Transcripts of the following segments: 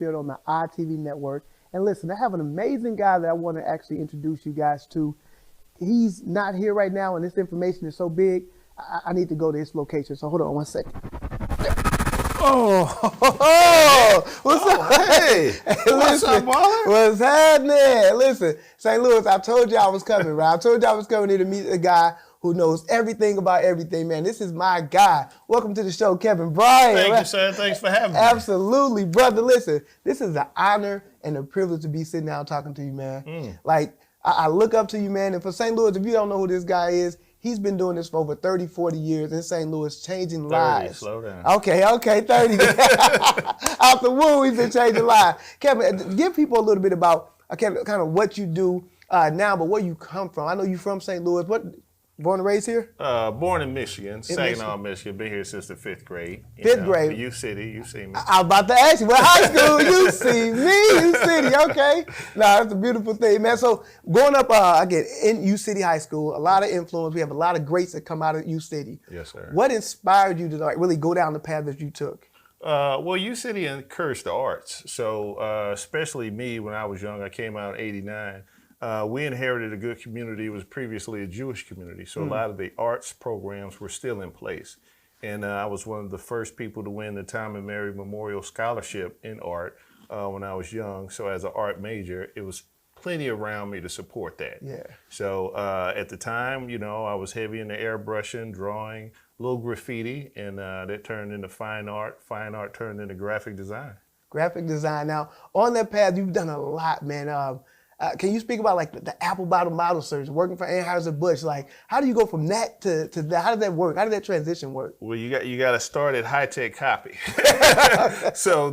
Whitfield on the ITV network. And listen, I have an amazing guy that I want to actually introduce you guys to. He's not here right now, and this information is so big, I need to go to his location. So hold on one second. Oh, what's up? Hey, what's up, Marlon? What's happening? Listen, St. Louis, I told you I was coming, right? I told you I was coming here to meet a guy who knows everything about everything, man. This is my guy. Welcome to the show, Kevin Bryant. Thank you, sir. Thanks for having me. Absolutely, brother. Listen, this is an honor and a privilege to be sitting down talking to you, man. Like, I look up to you, man. And for St. Louis, if you don't know who this guy is, he's been doing this for over 30, 40 years in St. Louis, changing 30, lives. slow down. Okay, 30. Out the womb, he's been changing lives. Kevin, give people a little bit about kind of what you do now, but where you come from. I know you're from St. Louis. Born and raised here? Born in Michigan, Saginaw, Michigan. Been here since the 5th grade. Fifth grade? U City, you see me. I was about to ask you, what high school you see me? U City, okay. No, that's a beautiful thing, man. So growing up, again, in U City High School, a lot of influence. We have a lot of greats that come out of U City. Yes, sir. What inspired you to really go down the path that you took? Well, U City encouraged the arts. So especially me, when I was young, I came out in '89. We inherited a good community. It was previously a Jewish community, so a lot of the arts programs were still in place. And I was one of the first people to win the Tom and Mary Memorial Scholarship in art when I was young. So as an art major, it was plenty around me to support that. Yeah. So at the time, I was heavy into airbrushing, drawing, little graffiti, and that turned into fine art. Fine art turned into graphic design. Graphic design. Now, on that path, you've done a lot, man. Can you speak about like the apple bottom model search, working for Anheuser-Busch? Like, how do you go from that to that? How does that work? How did that transition work? Well, you got to start at high-tech copy. So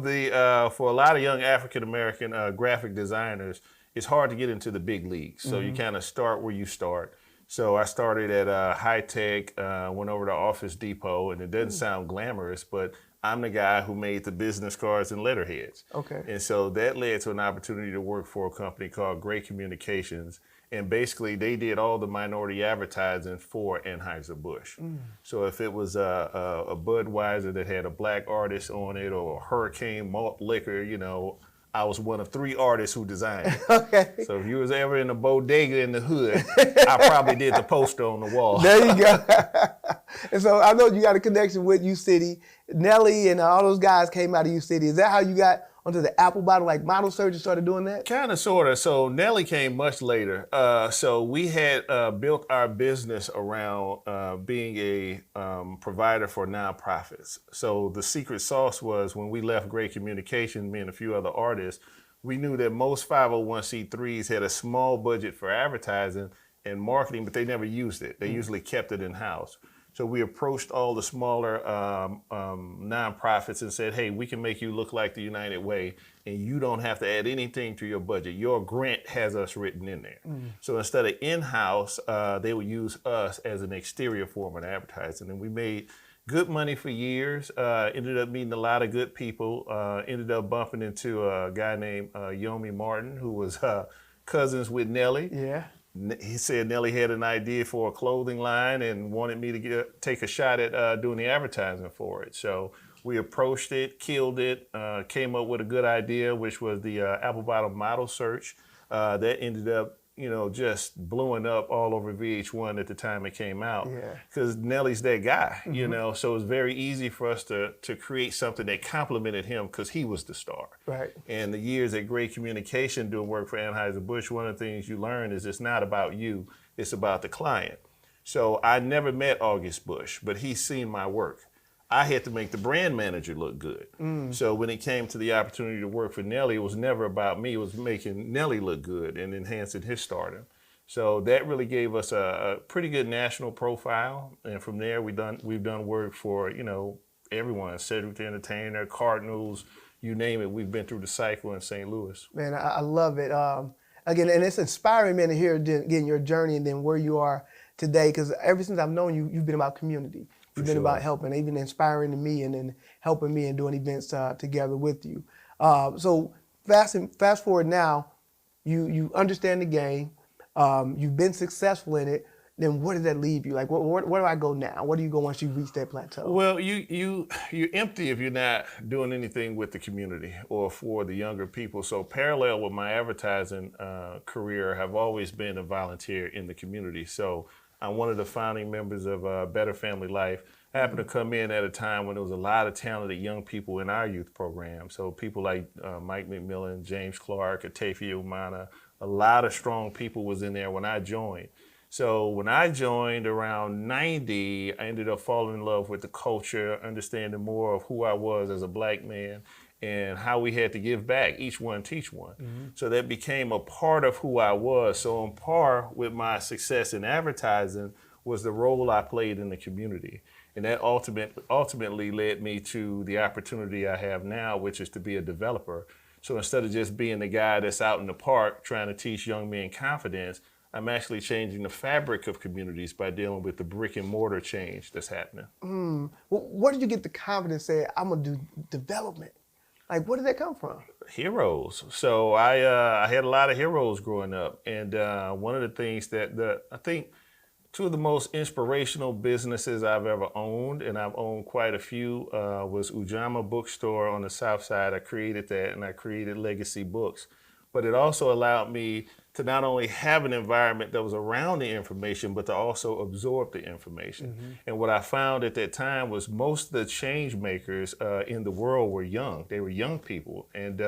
for a lot of young African American graphic designers, it's hard to get into the big leagues. So you kind of start where you start. So I started at high-tech, went over to Office Depot, and it doesn't sound glamorous, but I'm the guy who made the business cards and letterheads. Okay. And so that led to an opportunity to work for a company called Great Communications. And basically, they did all the minority advertising for Anheuser-Busch. So if it was a Budweiser that had a black artist on it, or a Hurricane Malt Liquor, I was one of 3 artists who designed it. Okay. So if you was ever in a bodega in the hood, I probably did the poster on the wall. There you go. And so I know you got a connection with U City. Nelly and all those guys came out of U City. Is that how you got onto the apple bottom, like model search, and started doing that? Kind of, sort of. So Nelly came much later. So we had built our business around being a provider for nonprofits. So the secret sauce was when we left Great Communication, me and a few other artists, we knew that most 501c3s had a small budget for advertising and marketing, but they never used it. They usually kept it in-house. So we approached all the smaller nonprofits and said, hey, we can make you look like the United Way, and you don't have to add anything to your budget. Your grant has us written in there. So instead of in-house, they would use us as an exterior form of advertising. And we made good money for years, ended up meeting a lot of good people, ended up bumping into a guy named Yomi Martin, who was cousins with Nelly. Yeah. He said Nelly had an idea for a clothing line and wanted me to take a shot at doing the advertising for it. So we approached it, killed it, came up with a good idea, which was the apple bottom model search. That ended up, just blowing up all over VH1 at the time it came out. Because Nelly's that guy, so it was very easy for us to create something that complimented him because he was the star. Right. And the years at Great Communication doing work for Anheuser-Busch, one of the things you learn is it's not about you, it's about the client. So I never met August Bush, but he's seen my work. I had to make the brand manager look good. So when it came to the opportunity to work for Nelly, it was never about me. It was making Nelly look good and enhancing his stardom. So that really gave us a pretty good national profile. And from there, we've done work for, everyone, Cedric the Entertainer, Cardinals, you name it. We've been through the cycle in St. Louis. Man, I love it. Again, and it's inspiring, man, to hear again your journey and then where you are today. Because ever since I've known you, you've been about community. You've been about helping, even inspiring to me and then helping me and doing events together with you. So fast forward now, you understand the game. You've been successful in it. then where does that leave you? Like, where do I go now? Where do you go once you reach that plateau? Well, you're empty if you're not doing anything with the community or for the younger people. So parallel with my advertising career, I've always been a volunteer in the community. So I'm one of the founding members of Better Family Life. I happened to come in at a time when there was a lot of talented young people in our youth program. So people like Mike McMillan, James Clark, Atafia Umana, a lot of strong people was in there when I joined. So when I joined around 90, I ended up falling in love with the culture, understanding more of who I was as a black man and how we had to give back, each one teach one. So that became a part of who I was. So on par with my success in advertising was the role I played in the community. And that ultimately led me to the opportunity I have now, which is to be a developer. So instead of just being the guy that's out in the park trying to teach young men confidence, I'm actually changing the fabric of communities by dealing with the brick and mortar change that's happening. Well, where did you get the confidence to say, I'm going to do development? Like, where did that come from? Heroes. So I had a lot of heroes growing up. And one of the things that I think two of the most inspirational businesses I've ever owned, and I've owned quite a few, was Ujamaa Bookstore on the South Side. I created that, and I created Legacy Books. But it also allowed me to not only have an environment that was around the information, but to also absorb the information. And what I found at that time was most of the change makers in the world were young. They were young people. And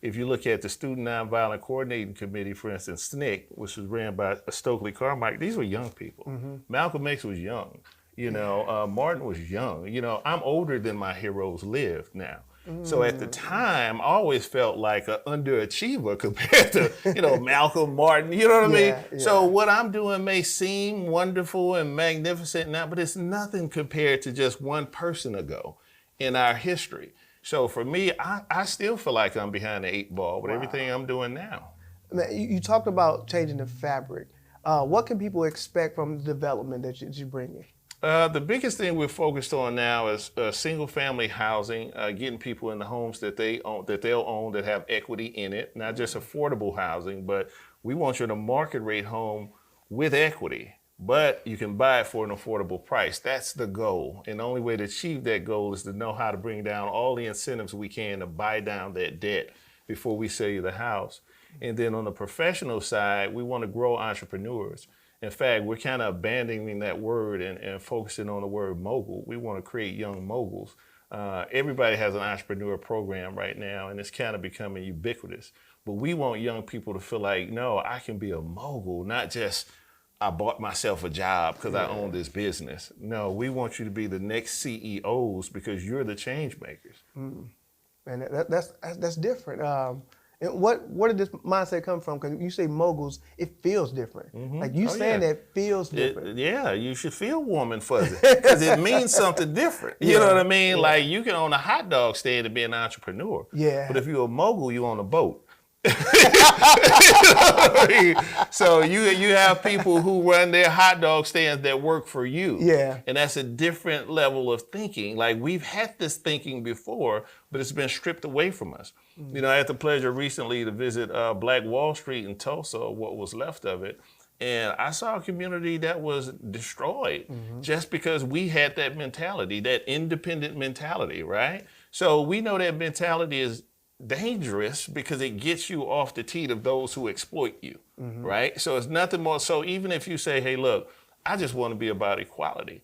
if you look at the Student Nonviolent Coordinating Committee, for instance, SNCC, which was ran by Stokely Carmichael, these were young people. Malcolm X was young. You know, Martin was young. You know, I'm older than my heroes lived now. So at the time, I always felt like an underachiever compared to, you know, Malcolm, Martin, you know what I mean? Yeah. So what I'm doing may seem wonderful and magnificent now, but it's nothing compared to just one person ago in our history. So for me, I still feel like I'm behind the 8 ball with everything I'm doing now. Man, you talked about changing the fabric. What can people expect from the development that you're bringing? The biggest thing we're focused on now is single-family housing, getting people in the homes that they'll own that have equity in it, not just affordable housing, but we want you to market rate home with equity, but you can buy it for an affordable price. That's the goal. And the only way to achieve that goal is to know how to bring down all the incentives we can to buy down that debt before we sell you the house. And then on the professional side, we want to grow entrepreneurs. In fact, we're kind of abandoning that word and focusing on the word mogul. We want to create young moguls. Everybody has an entrepreneur program right now, and it's kind of becoming ubiquitous. But we want young people to feel like, no, I can be a mogul, not just I bought myself a job because I own this business. No, we want you to be the next CEOs because you're the change makers. And that's different. And where did this mindset come from? Because you say moguls, it feels different. Like you saying that feels different. You should feel warm and fuzzy because it means something different. You know what I mean? Like you can own a hot dog stand and be an entrepreneur. Yeah. But if you're a mogul, you own a boat. So you have people who run their hot dog stands that work for you. Yeah. And that's a different level of thinking. Like we've had this thinking before, but it's been stripped away from us. You know, I had the pleasure recently to visit Black Wall Street in Tulsa, what was left of it. And I saw a community that was destroyed just because we had that mentality, that independent mentality, right? So we know that mentality is dangerous because it gets you off the teat of those who exploit you, right? So it's nothing more. So even if you say, hey, look, I just want to be about equality.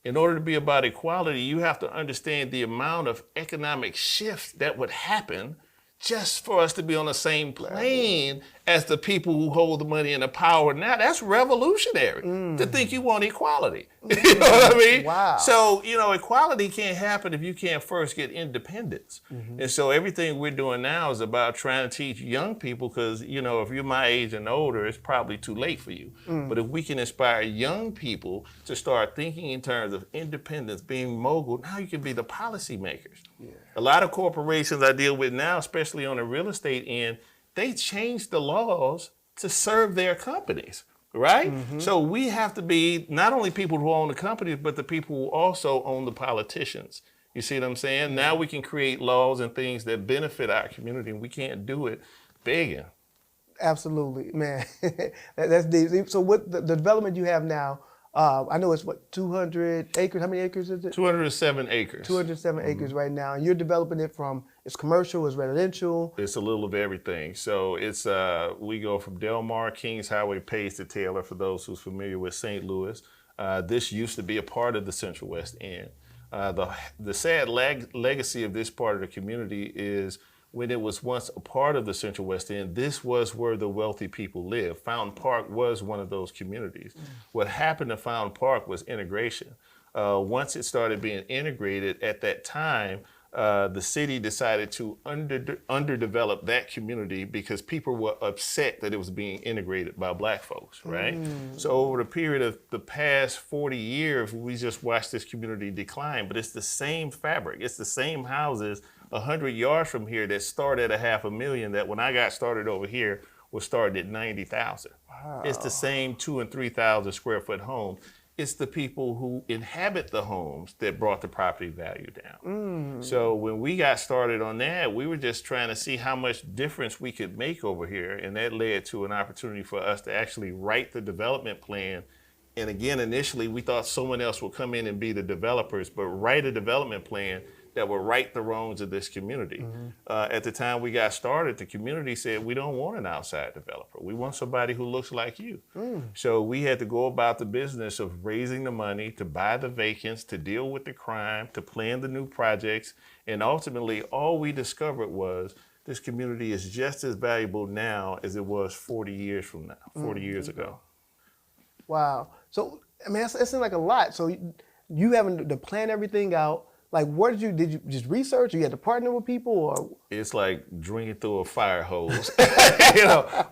In order to be about equality, you have to understand the amount of economic shift that would happen just for us to be on the same plane as the people who hold the money and the power now. That's revolutionary to think you want equality. You know what I mean? Wow. So, you know, equality can't happen if you can't first get independence. And so everything we're doing now is about trying to teach young people because, you know, if you're my age and older, it's probably too late for you. But if we can inspire young people to start thinking in terms of independence, being mogul, now you can be the policy makers. A lot of corporations I deal with now, especially on the real estate end, they change the laws to serve their companies, right? So we have to be not only people who own the companies, but the people who also own the politicians. You see what I'm saying? Now we can create laws and things that benefit our community, and we can't do it begging. Absolutely, man. That's deep. So what the development you have now, I know it's what, 200 acres? How many acres is it? 207 acres. 207 acres right now. And you're developing it from, it's commercial, it's residential. It's a little of everything. So it's we go from Del Mar, Kings Highway, Page to Taylor, for those who's familiar with St. Louis. This used to be a part of the Central West End. The sad legacy of this part of the community is when it was once a part of the Central West End, this was where the wealthy people lived. Fountain Park was one of those communities. What happened to Fountain Park was integration. Once it started being integrated at that time, the city decided to underdevelop that community because people were upset that it was being integrated by black folks, right? So over the period of the past 40 years, we just watched this community decline, but it's the same fabric. It's the same houses 100 yards from here that started at $500,000 that when I got started over here was started at 90,000. Wow. It's the same 2,000 and 3,000 square foot homes. It's the people who inhabit the homes that brought the property value down. So when we got started on that, we were just trying to see how much difference we could make over here. And that led to an opportunity for us to actually write the development plan. And again, initially, we thought someone else would come in and be the developers, but write a development plan that will right the wrongs of this community. At the time we got started, the community said, we don't want an outside developer. We want somebody who looks like you. So we had to go about the business of raising the money to buy the vacants, to deal with the crime, to plan the new projects. And ultimately, all we discovered was this community is just as valuable now as it was 40 years from now, 40 years ago. Wow. So, I mean, that seems like a lot. So you having to plan everything out. Like, where did you just research, or you had to partner with people, or? It's like drinking through a fire hose.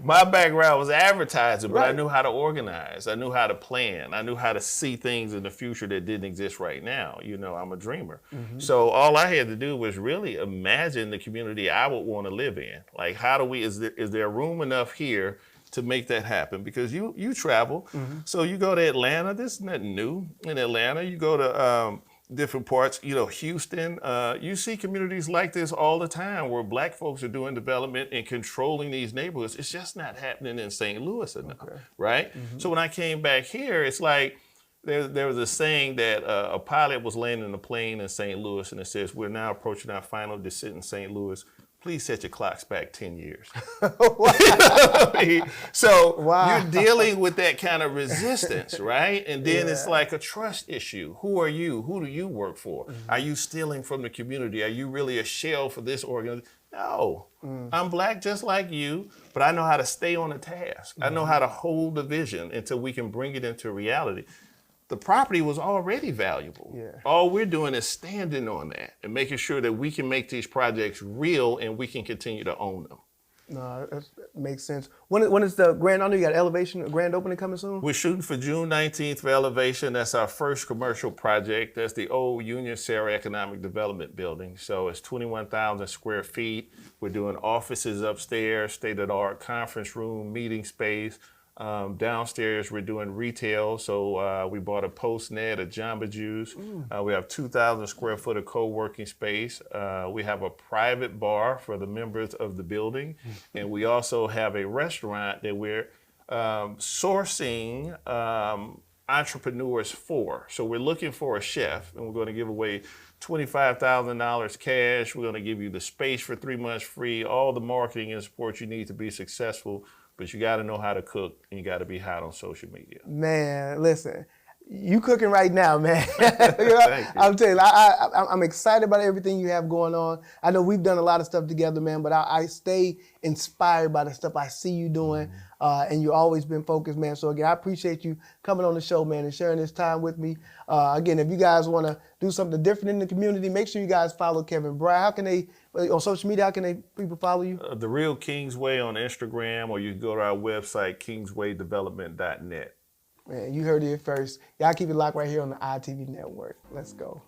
My background was advertising, but I knew how to organize. I knew how to plan. I knew how to see things in the future that didn't exist right now. I'm a dreamer. So all I had to do was really imagine the community I would want to live in. Like, is there room enough here to make that happen? Because you travel. So you go to Atlanta, there's nothing new in Atlanta. You go to, different parts, Houston, you see communities like this all the time where black folks are doing development and controlling these neighborhoods. It's just not happening in St. Louis enough, right? So when I came back here, it's like there was a saying that a pilot was landing a plane in St. Louis and it says, we're now approaching our final descent in St. Louis. Please set your clocks back 10 years. So you're dealing with that kind of resistance, right? And then it's like a trust issue. Who are you? Who do you work for? Are you stealing from the community? Are you really a shell for this organization? No, I'm black just like you, but I know how to stay on the task. I know how to hold the vision until we can bring it into reality. The property was already valuable. All we're doing is standing on that and making sure that we can make these projects real and we can continue to own them. No, that makes sense. When is the grand? I know you got Elevation, grand opening coming soon? We're shooting for June 19th for Elevation. That's our first commercial project. That's the old Union Sarah Economic Development Building. So it's 21,000 square feet. We're doing offices upstairs, state-of-the-art conference room, meeting space. Downstairs, we're doing retail, so we bought a Postnet, a Jamba Juice. We have 2,000 square foot of co-working space. We have a private bar for the members of the building, and we also have a restaurant that we're sourcing entrepreneurs for. So we're looking for a chef, and we're going to give away $25,000 cash. We're going to give you the space for 3 months free, all the marketing and support you need to be successful. But you got to know how to cook, and you got to be hot on social media. Man, listen, you cooking right now, man. Thank you. I'm telling you, I'm excited about everything you have going on. I know we've done a lot of stuff together, man, but I stay inspired by the stuff I see you doing, and you've always been focused, man. So again, I appreciate you coming on the show, man, and sharing this time with me. Again, if you guys want to do something different in the community, make sure you guys follow Kevin Bryant. How can they, on social media, how can people follow you? The Real Kingsway on Instagram, or you can go to our website, kingswaydevelopment.net. Man, you heard it first. Y'all keep it locked right here on the ITV network. Let's go.